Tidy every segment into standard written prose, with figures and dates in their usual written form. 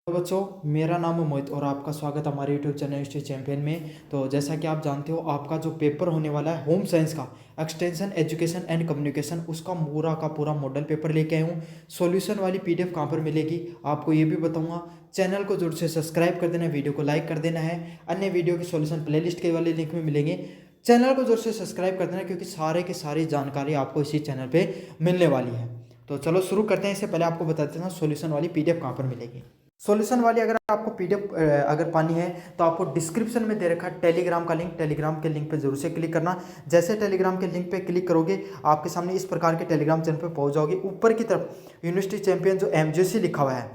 तो बच्चों, मेरा नाम है मोहित और आपका स्वागत है हमारे यूट्यूब चैनल हिस्ट्री चैंपियन में। तो जैसा कि आप जानते हो, आपका जो पेपर होने वाला है होम साइंस का एक्सटेंशन एजुकेशन एंड कम्युनिकेशन, उसका पूरा का पूरा मॉडल पेपर लेके आया हूँ। सॉल्यूशन वाली पीडीएफ कहाँ पर मिलेगी आपको ये भी बताऊंगा। चैनल को जरूर से सब्सक्राइब कर देना है, वीडियो को लाइक कर देना है। अन्य वीडियो के सॉल्यूशन प्लेलिस्ट के वाले लिंक में मिलेंगे। चैनल को जरूर से सब्सक्राइब कर देना क्योंकि सारे की सारी जानकारी आपको इसी चैनल पर मिलने वाली है। तो चलो शुरू करते हैं। इससे पहले आपको बता देता हूँ सॉल्यूशन वाली पीडीएफ कहाँ पर मिलेगी। सॉल्यूशन वाली अगर आपको पीडीएफ अगर पानी है तो आपको डिस्क्रिप्शन में दे रखा है टेलीग्राम का लिंक। टेलीग्राम के लिंक पे जरूर से क्लिक करना। जैसे टेलीग्राम के लिंक पे क्लिक करोगे आपके सामने इस प्रकार के टेलीग्राम चैनल पे पहुंच जाओगे। ऊपर की तरफ यूनिवर्सिटी चैंपियन जो एमजेसी लिखा हुआ है,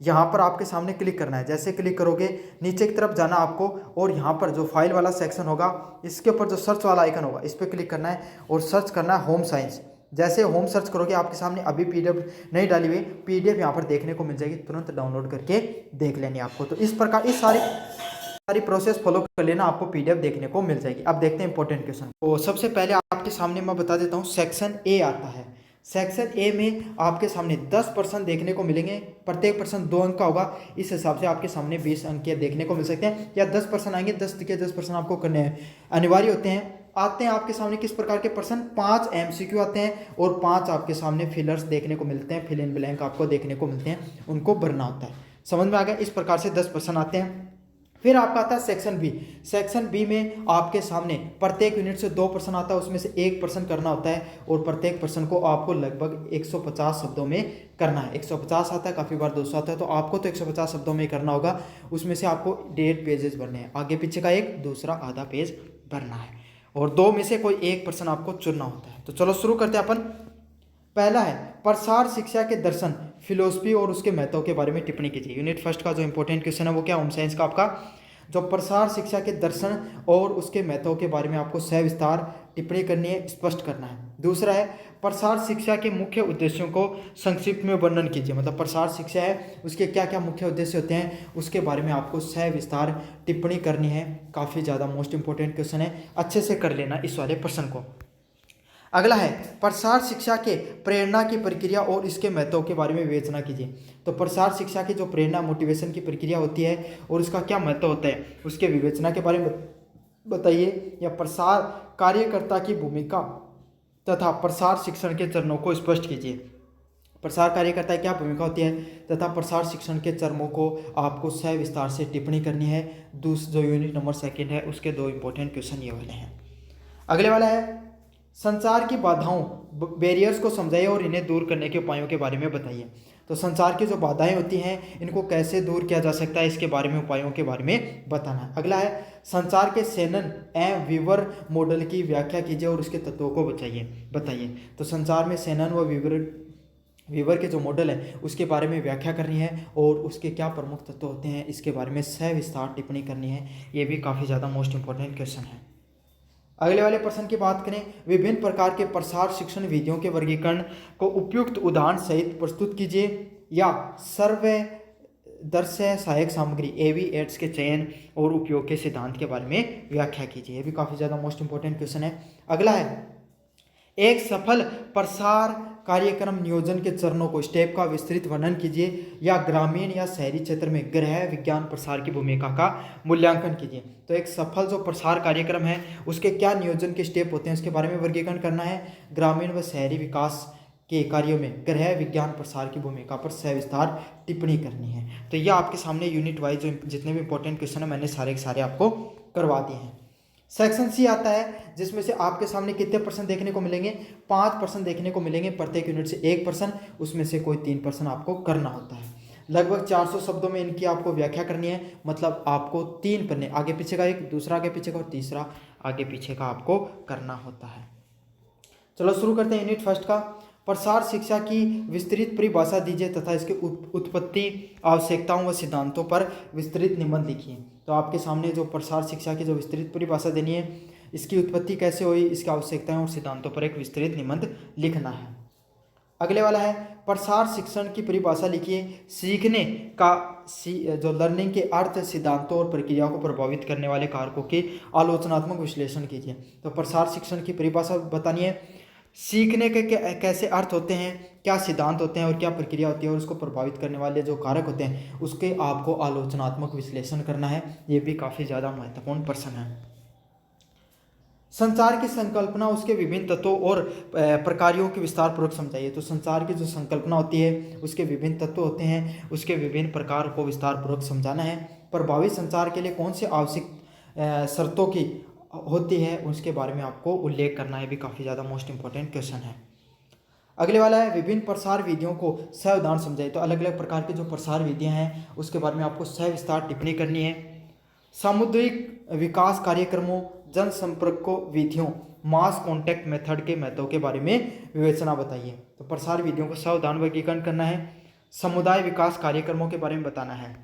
यहाँ पर आपके सामने क्लिक करना है। जैसे क्लिक करोगे नीचे की तरफ जाना आपको, और यहाँ पर जो फाइल वाला सेक्शन होगा इसके ऊपर जो सर्च वाला आइकन होगा इस पर क्लिक करना है और सर्च करना है होम साइंस। जैसे होम सर्च करोगे आपके सामने अभी पीडीएफ नहीं डाली हुई पीडीएफ यहाँ पर देखने को मिल जाएगी। तुरंत डाउनलोड करके देख लेनी आपको। तो इस प्रकार इस सारी प्रोसेस फॉलो कर लेना, आपको पीडीएफ देखने को मिल जाएगी। अब देखते हैं इंपॉर्टेंट क्वेश्चन। तो सबसे पहले आपके सामने मैं बता देता हूँ सेक्शन ए आता है। सेक्शन ए में आपके सामने 10% देखने को मिलेंगे। प्रत्येक पर्सन 2 अंक का होगा। इस हिसाब से आपके सामने 20 अंक के देखने को मिल सकते हैं, या 10% आएंगे। 10 के 10% आपको करने अनिवार्य होते हैं। आते हैं आपके सामने किस प्रकार के प्रश्न, 5 एमसीक्यू आते हैं और 5 आपके सामने फिलर्स देखने को मिलते हैं, फिल इन ब्लैंक आपको देखने को मिलते हैं, उनको भरना होता है। समझ में आ गया। इस प्रकार से 10 प्रश्न आते हैं। फिर आपका आता है सेक्शन बी। सेक्शन बी में आपके सामने प्रत्येक यूनिट से 2 प्रश्न आता है, उसमें से 1 प्रश्न करना होता है और प्रत्येक प्रश्न को आपको लगभग 150 शब्दों में करना है। 150 आता है, काफ़ी बार 200 आता है, तो आपको तो 150 शब्दों में करना होगा। उसमें से आपको 1.5 पेजेस भरने हैं, आगे पीछे का एक, दूसरा आधा पेज भरना है, और 2 में से कोई एक प्रश्न आपको चुनना होता है। तो चलो शुरू करते हैं अपन। पहला है प्रसार शिक्षा के दर्शन फिलोसफी और उसके महत्व के बारे में टिप्पणी कीजिए। यूनिट फर्स्ट का जो इंपॉर्टेंट क्वेश्चन है वो क्या, होम साइंस का आपका जो प्रसार शिक्षा के दर्शन और उसके महत्व के बारे में आपको सविस्तार टिप्पणी करनी है, स्पष्ट करना है। दूसरा है प्रसार शिक्षा के मुख्य उद्देश्यों को संक्षिप्त में वर्णन कीजिए। मतलब प्रसार शिक्षा है उसके क्या क्या मुख्य उद्देश्य होते हैं उसके बारे में आपको सविस्तार टिप्पणी करनी है। काफ़ी ज़्यादा मोस्ट इंपॉर्टेंट क्वेश्चन है, अच्छे से कर लेना इस वाले प्रश्न को। अगला है प्रसार शिक्षा के प्रेरणा की प्रक्रिया और इसके महत्व के बारे में विवेचना कीजिए। तो प्रसार शिक्षा की जो प्रेरणा मोटिवेशन की प्रक्रिया होती है और उसका क्या महत्व होता है उसके विवेचना के बारे में बताइए। या प्रसार कार्यकर्ता की भूमिका तथा प्रसार शिक्षण के चरणों को स्पष्ट कीजिए। प्रसार कार्यकर्ता की क्या भूमिका होती है तथा प्रसार शिक्षण के चरणों को आपको सविस्तार से टिप्पणी करनी है। जो यूनिट नंबर 2 है उसके 2 इंपॉर्टेंट क्वेश्चन ये वाले हैं। अगले वाला है संचार की बाधाओं बैरियर्स को समझाइए और इन्हें दूर करने के उपायों के बारे में बताइए। तो संचार की जो बाधाएं होती हैं इनको कैसे दूर किया जा सकता है इसके बारे में उपायों के बारे में बताना है। अगला है संचार के शैनन एवं वीवर मॉडल की व्याख्या कीजिए और उसके तत्वों को बताइए। तो संचार में शैनन व वीवर के जो मॉडल है उसके बारे में व्याख्या करनी है और उसके क्या प्रमुख तत्व होते हैं इसके बारे में सविस्तार टिप्पणी करनी है। ये भी काफ़ी ज़्यादा मोस्ट इंपॉर्टेंट क्वेश्चन है। अगले वाले प्रश्न की बात करें, विभिन्न प्रकार के प्रसार शिक्षण विधियों के वर्गीकरण को उपयुक्त उदाहरण सहित प्रस्तुत कीजिए। या सर्वदर्शय सहायक सामग्री एवी एड्स के चयन और उपयोग के सिद्धांत के बारे में व्याख्या कीजिए। ये भी काफ़ी ज़्यादा मोस्ट इंपॉर्टेंट क्वेश्चन है। अगला है एक सफल प्रसार कार्यक्रम नियोजन के चरणों को स्टेप का विस्तृत वर्णन कीजिए। या ग्रामीण या शहरी क्षेत्र में गृह विज्ञान प्रसार की भूमिका का मूल्यांकन कीजिए। तो एक सफल जो प्रसार कार्यक्रम है उसके क्या नियोजन के स्टेप होते हैं उसके बारे में वर्गीकरण करना है। ग्रामीण व शहरी विकास के कार्यों में गृह विज्ञान प्रसार की भूमिका पर सविस्तार टिप्पणी करनी है। तो यह आपके सामने यूनिट वाइज जो जितने भी इंपॉर्टेंट क्वेश्चन है मैंने सारे के सारे आपको करवा दिए हैं। सेक्शन सी आता है जिसमें से आपके सामने कितने प्रश्न देखने को मिलेंगे, 5 प्रश्न देखने को मिलेंगे। प्रत्येक यूनिट से 1 प्रश्न, उसमें से कोई 3 प्रश्न आपको करना होता है। लगभग 400 शब्दों में इनकी आपको व्याख्या करनी है। मतलब आपको 3 पन्ने, आगे पीछे का एक, दूसरा आगे पीछे का और तीसरा आगे पीछे का आपको करना होता है। चलो शुरू करते हैं यूनिट फर्स्ट का। प्रसार शिक्षा की विस्तृत परिभाषा दीजिए तथा इसके उत्पत्ति आवश्यकताओं व सिद्धांतों पर विस्तृत निबंध लिखिए। तो आपके सामने जो प्रसार शिक्षा की जो विस्तृत परिभाषा देनी है, इसकी उत्पत्ति कैसे हुई, इसकी आवश्यकताएं और सिद्धांतों पर एक विस्तृत निबंध लिखना है। अगले वाला है प्रसार शिक्षण की परिभाषा लिखिए। सीखने का जो लर्निंग के अर्थ, सिद्धांतों और प्रक्रिया को प्रभावित करने वाले कारकों के आलोचनात्मक विश्लेषण कीजिए। तो प्रसार शिक्षण की परिभाषा बतानी है। सीखने के कैसे अर्थ होते हैं, क्या सिद्धांत होते हैं और क्या प्रक्रिया होती है, और उसको प्रभावित करने वाले जो कारक होते हैं उसके आपको आलोचनात्मक विश्लेषण करना है। ये भी काफ़ी ज़्यादा महत्वपूर्ण प्रश्न है। संचार की संकल्पना, उसके विभिन्न तत्वों और प्रकारों के विस्तार पूर्वक समझाइए। तो संचार की जो संकल्पना होती है उसके विभिन्न तत्व होते हैं, उसके विभिन्न प्रकार को विस्तार पूर्वक समझाना है। प्रभावी संचार के लिए कौन से आवश्यक शर्तों की होती है उसके बारे में आपको उल्लेख करना है, भी काफ़ी ज़्यादा मोस्ट इंपॉर्टेंट क्वेश्चन है। अगले वाला है विभिन्न प्रसार विधियों को सउदाहरण समझाइए। तो अलग अलग प्रकार की जो प्रसार विधियां हैं उसके बारे में आपको सविस्तार टिप्पणी करनी है। सामुदायिक विकास कार्यक्रमों, जनसंपर्क को विधियों, मास कॉन्टैक्ट मेथड के महत्व के बारे में विवेचना बताइए। तो प्रसार विधियों को सावधान वर्गीकरण करना है, समुदाय विकास कार्यक्रमों के बारे में बताना है।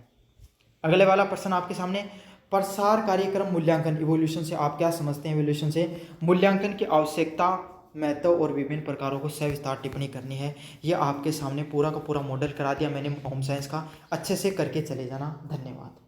अगले वाला प्रश्न आपके सामने, प्रसार कार्यक्रम मूल्यांकन, इवोल्यूशन से आप क्या समझते हैं? इवोल्यूशन से मूल्यांकन की आवश्यकता, महत्व और विभिन्न प्रकारों को सविस्तार टिप्पणी करनी है। ये आपके सामने पूरा का पूरा मॉडल करा दिया मैंने होम साइंस का, अच्छे से करके चले जाना। धन्यवाद।